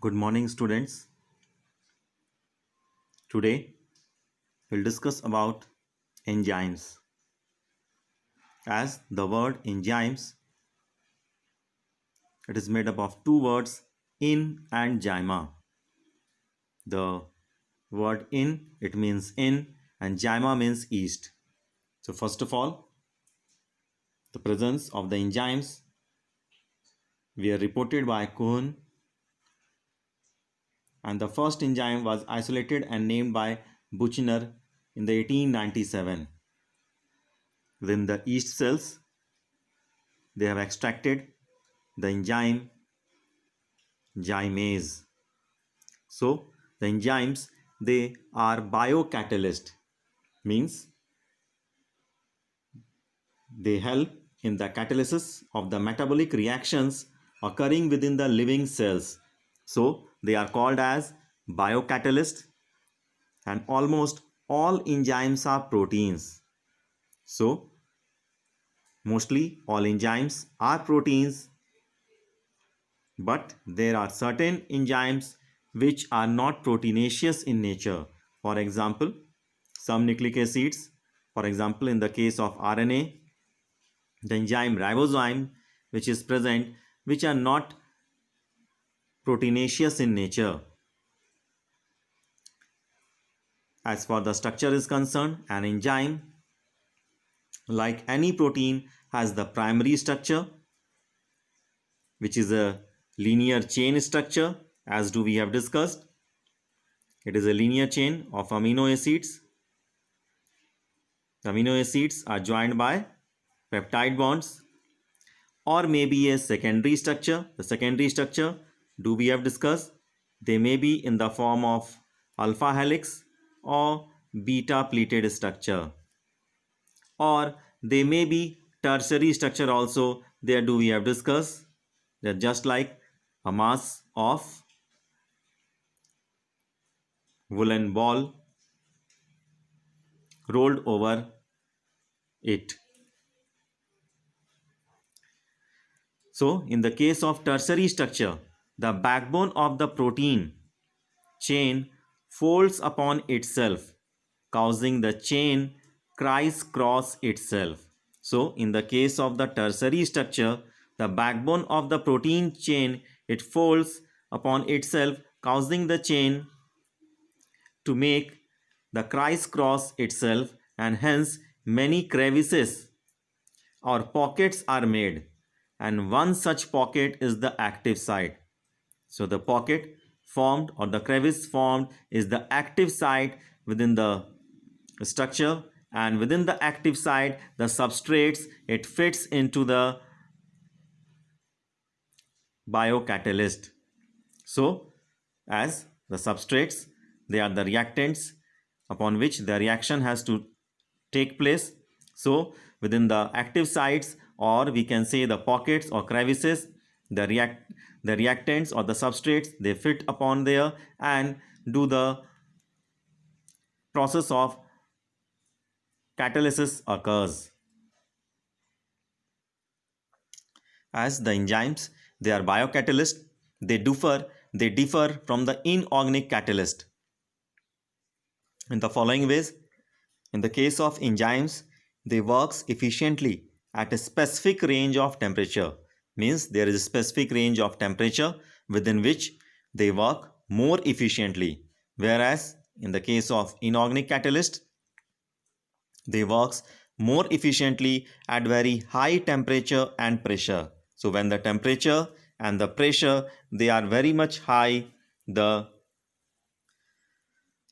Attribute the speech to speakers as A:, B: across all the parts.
A: Good morning, students. Today we'll discuss about enzymes. As the word enzymes, it is made up of two words, in and zyma. The word in, it means in, and zyma means yeast. So first of all, the presence of the enzymes were reported by Kuhn, and the first enzyme was isolated and named by Buchner in the 1897. Within the yeast cells, they have extracted the enzyme gymase. So the enzymes, they are biocatalyst, means they help in the catalysis of the metabolic reactions occurring within the living cells. So they are called as biocatalyst, and almost all enzymes are proteins. So mostly all enzymes are proteins, but there are certain enzymes which are not proteinaceous in nature. For example, some nucleic acids, for example, in the case of RNA, the enzyme ribozyme, which is present, which are not proteinaceous in nature. As far the structure is concerned, an enzyme, like any protein, has the primary structure, which is a linear chain structure, as we have discussed. It is a linear chain of amino acids. The amino acids are joined by peptide bonds, or maybe a secondary structure. The secondary structure, we have discussed, they may be in the form of alpha helix or beta pleated structure, or they may be tertiary structure also. There we have discussed, they're just like a mass of woolen ball rolled over it. So in the case of tertiary structure, the backbone of the protein chain folds upon itself, causing the chain criss-cross itself. So in the case of the tertiary structure, the backbone of the protein chain, it folds upon itself, causing the chain to make the criss-cross itself, and hence many crevices or pockets are made, and one such pocket is the active site. So the pocket formed or the crevice formed is the active site within the structure, and within the active site, the substrates, it fits into the biocatalyst. So as the substrates, they are the reactants upon which the reaction has to take place. So within the active sites, or we can say the pockets or crevices, the reactants or the substrates, they fit upon there and do the process of catalysis occurs. As the enzymes, they are biocatalysts, they differ from the inorganic catalyst in the following ways. In the case of enzymes, they works efficiently at a specific range of temperature, means there is a specific range of temperature within which they work more efficiently, whereas in the case of inorganic catalyst, they works more efficiently at very high temperature and pressure. So when the temperature and the pressure, they are very much high, the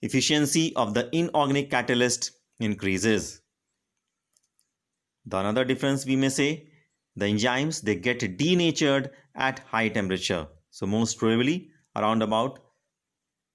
A: efficiency of the inorganic catalyst increases. The another difference we may say, the enzymes, they get denatured at high temperature. So most probably around about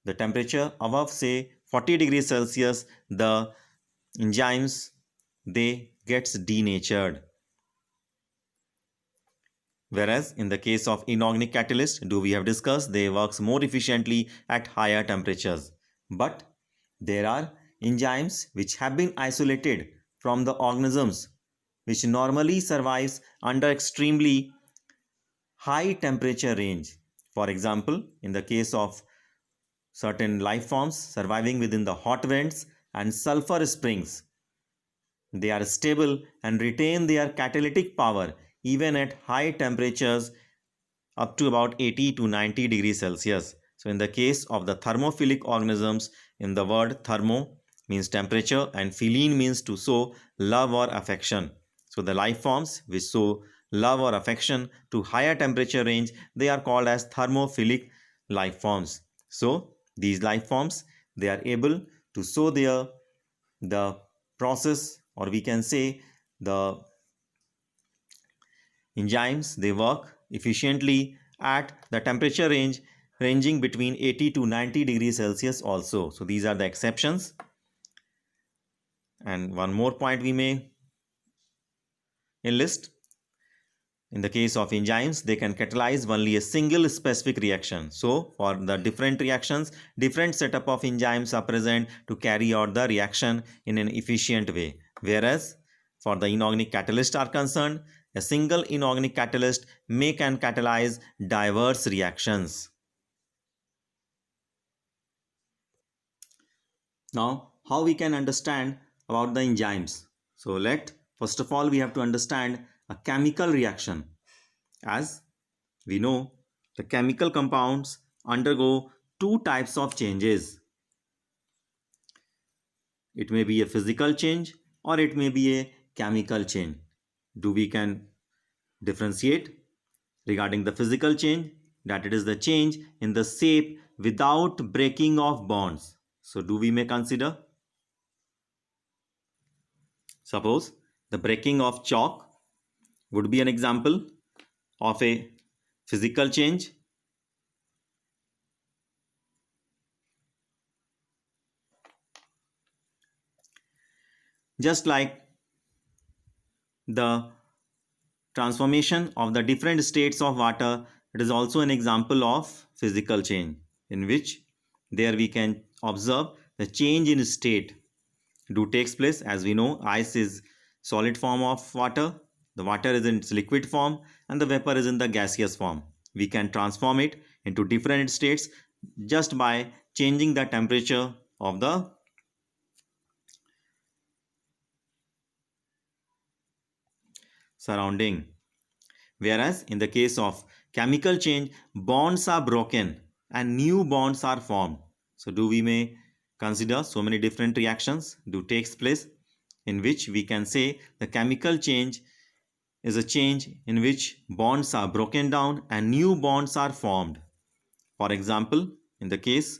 A: the temperature above say 40 degrees Celsius, the enzymes, they gets denatured. Whereas in the case of inorganic catalyst, we have discussed, they works more efficiently at higher temperatures. But there are enzymes which have been isolated from the organisms which normally survives under extremely high temperature range. For example, in the case of certain life forms surviving within the hot vents and sulfur springs, they are stable and retain their catalytic power even at high temperatures up to about 80 to 90 degrees Celsius. So in the case of the thermophilic organisms, in the word thermo means temperature and philine means to show love or affection. So the life forms which show love or affection to higher temperature range, they are called as thermophilic life forms. So these life forms, they are able to show the process, or we can say the enzymes, they work efficiently at the temperature range ranging between 80 to 90 degrees Celsius also. So these are the exceptions. And one more point we may enlist. In the case of enzymes, they can catalyze only a single specific reaction. So for the different reactions, different setup of enzymes are present to carry out the reaction in an efficient way. Whereas for the inorganic catalysts are concerned, a single inorganic catalyst can catalyze diverse reactions. Now, how we can understand about the enzymes? So first of all, we have to understand a chemical reaction. As we know, the chemical compounds undergo two types of changes. It may be a physical change or it may be a chemical change. Do we can differentiate regarding the physical change, that it is the change in the shape without breaking of bonds. So do we may consider, suppose the breaking of chalk would be an example of a physical change. Just like the transformation of the different states of water, it is also an example of physical change, in which there we can observe the change in state do takes place. As we know, ice is solid form of water, the water is in its liquid form, and the vapor is in the gaseous form. We can transform it into different states just by changing the temperature of the surrounding. Whereas in the case of chemical change, bonds are broken and new bonds are formed. So do we may consider so many different reactions do takes place, in which we can say the chemical change is a change in which bonds are broken down and new bonds are formed. For example, in the case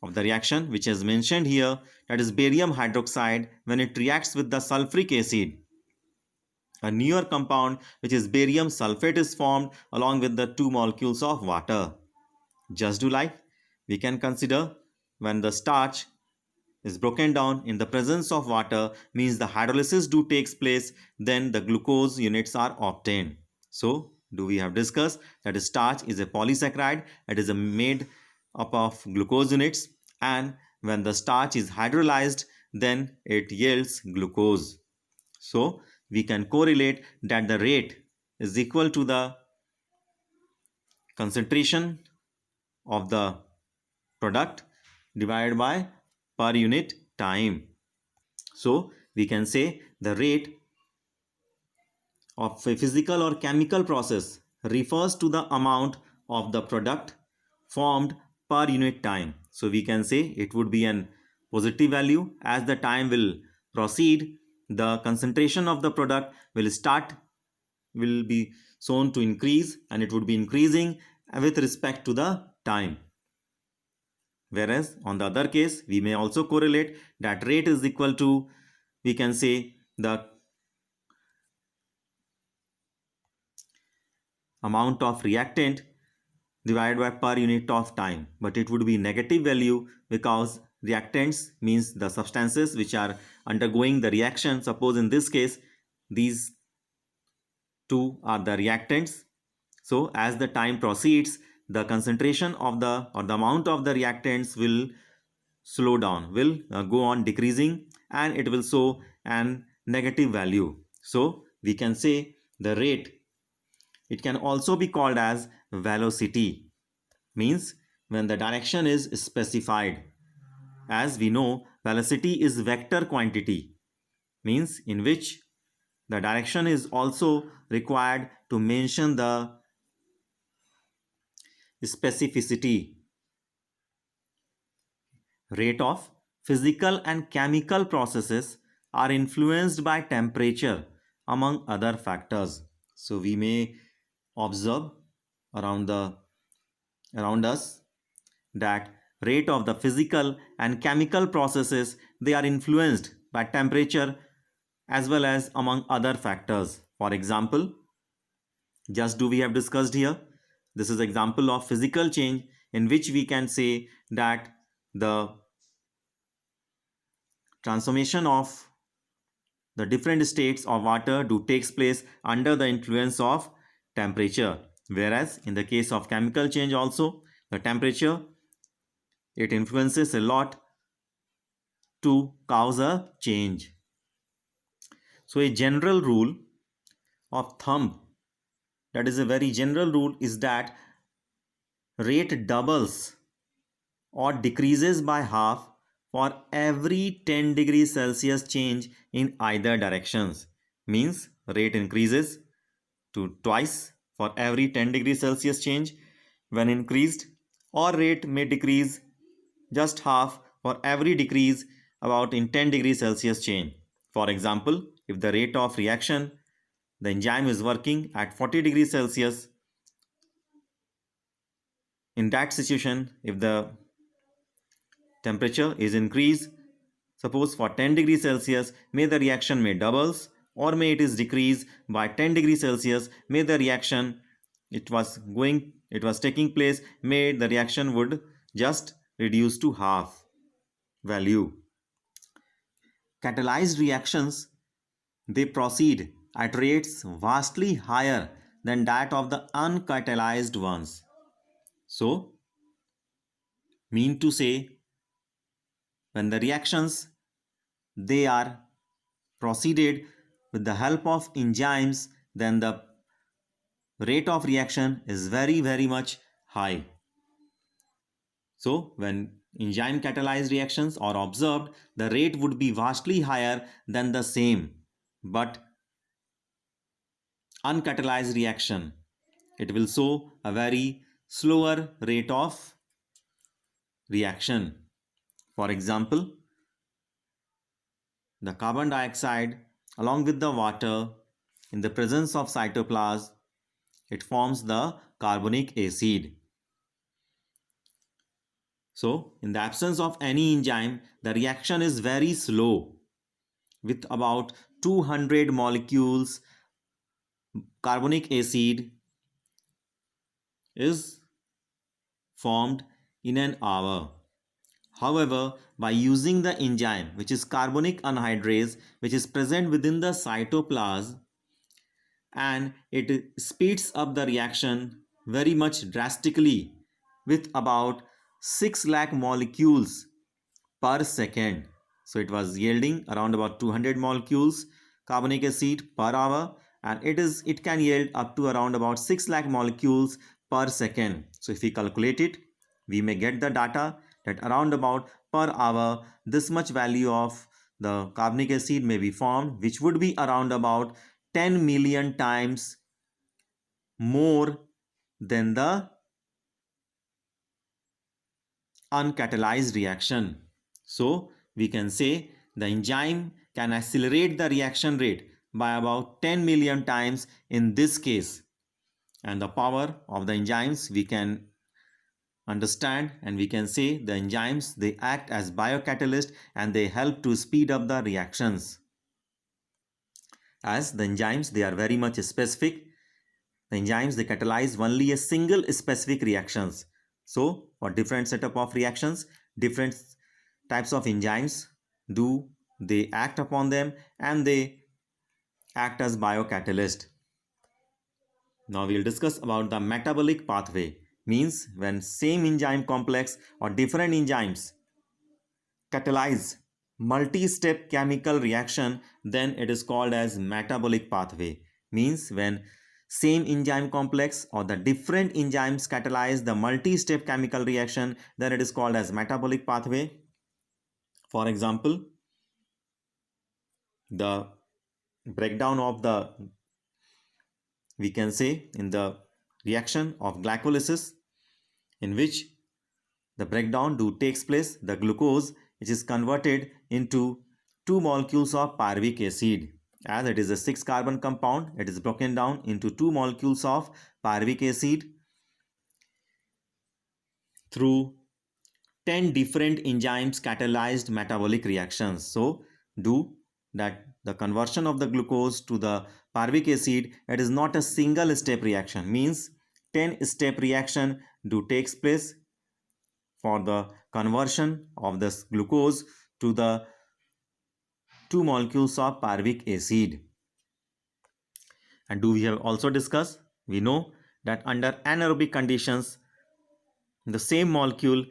A: of the reaction which is mentioned here, that is barium hydroxide, when it reacts with the sulfuric acid, a newer compound which is barium sulfate is formed along with the two molecules of water. Just do like we can consider when the starch is broken down in the presence of water, means the hydrolysis do takes place, then the glucose units are obtained. So do we have discussed that starch is a polysaccharide, it is made up of glucose units, and when the starch is hydrolyzed, then it yields glucose. So we can correlate that the rate is equal to the concentration of the product divided by per unit time. So we can say the rate of a physical or chemical process refers to the amount of the product formed per unit time. So we can say it would be an positive value. As the time will proceed, the concentration of the product will be shown to increase, and it would be increasing with respect to the time. Whereas on the other case, we may also correlate that rate is equal to, we can say, the amount of reactant divided by per unit of time, but it would be negative value because reactants means the substances which are undergoing the reaction. Suppose in this case these two are the reactants. So as the time proceeds, the concentration of the amount of the reactants will slow down, will go on decreasing, and it will show an negative value. So we can say the rate, it can also be called as velocity. means when the direction is specified. As we know, velocity is vector quantity, means in which the direction is also required to mention the specificity. Rate of physical and chemical processes are influenced by temperature among other factors. So we may observe around us that rate of the physical and chemical processes, they are influenced by temperature as well as among other factors. For example, just do we have discussed here, this is example of physical change in which we can say that the transformation of the different states of water do takes place under the influence of temperature, whereas in the case of chemical change also the temperature, it influences a lot to cause a change. So a general rule of thumb, that is a very general rule, is that rate doubles or decreases by half for every 10 degrees Celsius change in either directions. Means rate increases to twice for every 10 degrees Celsius change when increased, or rate may decrease just half for every decrease about in 10 degrees Celsius change. For example, if the rate of reaction, the enzyme is working at 40 degrees Celsius, in that situation, if the temperature is increased, suppose for 10 degrees Celsius, may the reaction may doubles, or may it is decreased by 10 degrees Celsius, may the reaction it was taking place, may the reaction would just reduce to half value. Catalyzed reactions, they proceed at rates vastly higher than that of the uncatalyzed ones. So, mean to say, when the reactions they are proceeded with the help of enzymes, then the rate of reaction is very much high. So when enzyme catalyzed reactions are observed, the rate would be vastly higher than the same but uncatalyzed reaction. It will show a very slower rate of reaction. For example, the carbon dioxide along with the water in the presence of cytoplasm, it forms the carbonic acid. So in the absence of any enzyme, the reaction is very slow with about 200 molecules carbonic acid is formed in an hour. However, by using the enzyme, which is carbonic anhydrase, which is present within the cytoplasm, and it speeds up the reaction very much drastically with about 6 lakh molecules per second. So it was yielding around about 200 molecules carbonic acid per hour, and it can yield up to around about 6 lakh molecules per second. So if we calculate it, we may get the data that around about per hour this much value of the carbonic acid may be formed, which would be around about 10 million times more than the uncatalyzed reaction. So we can say the enzyme can accelerate the reaction rate by about 10 million times in this case. And the power of the enzymes we can understand, and we can say the enzymes, they act as biocatalyst and they help to speed up the reactions. As the enzymes, they are very much specific. The enzymes, they catalyze only a single specific reactions. So for different setup of reactions, different types of enzymes they act upon them and they act as biocatalyst. Now we'll discuss about the metabolic pathway. Means when same enzyme complex or different enzymes catalyze multi-step chemical reaction, then it is called as metabolic pathway. Means when same enzyme complex or the different enzymes catalyze the multi-step chemical reaction, then it is called as metabolic pathway. For example, the breakdown of the, we can say, in the reaction of glycolysis, in which the breakdown do takes place, the glucose which is converted into two molecules of pyruvic acid. As it is a 6 carbon compound, it is broken down into two molecules of pyruvic acid through 10 different enzymes catalyzed metabolic reactions. So do that the conversion of the glucose to the pyruvic acid, it is not a single step reaction, means 10 step reaction do takes place for the conversion of this glucose to the two molecules of pyruvic acid. And do we have also discussed, we know that under anaerobic conditions, the same molecule,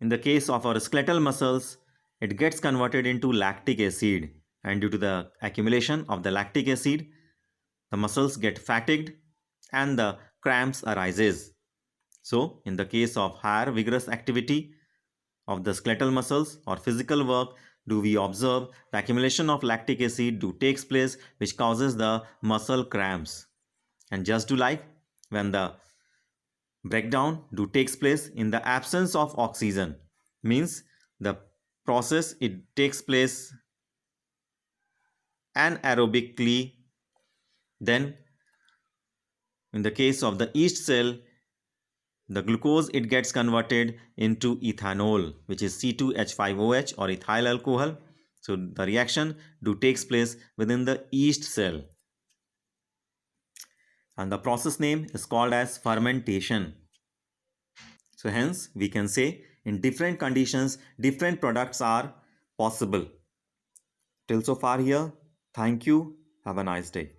A: in the case of our skeletal muscles, it gets converted into lactic acid, and due to the accumulation of the lactic acid, the muscles get fatigued and the cramps arises. So in the case of higher vigorous activity of the skeletal muscles or physical work, do we observe the accumulation of lactic acid do takes place, which causes the muscle cramps. And just do like when the breakdown do takes place in the absence of oxygen, means the process it takes place anaerobically, then in the case of the yeast cell, the glucose it gets converted into ethanol, which is C2H5OH or ethyl alcohol. So the reaction do takes place within the yeast cell, and the process name is called as fermentation. So hence we can say in different conditions different products are possible. Till so far here, thank you, have a nice day.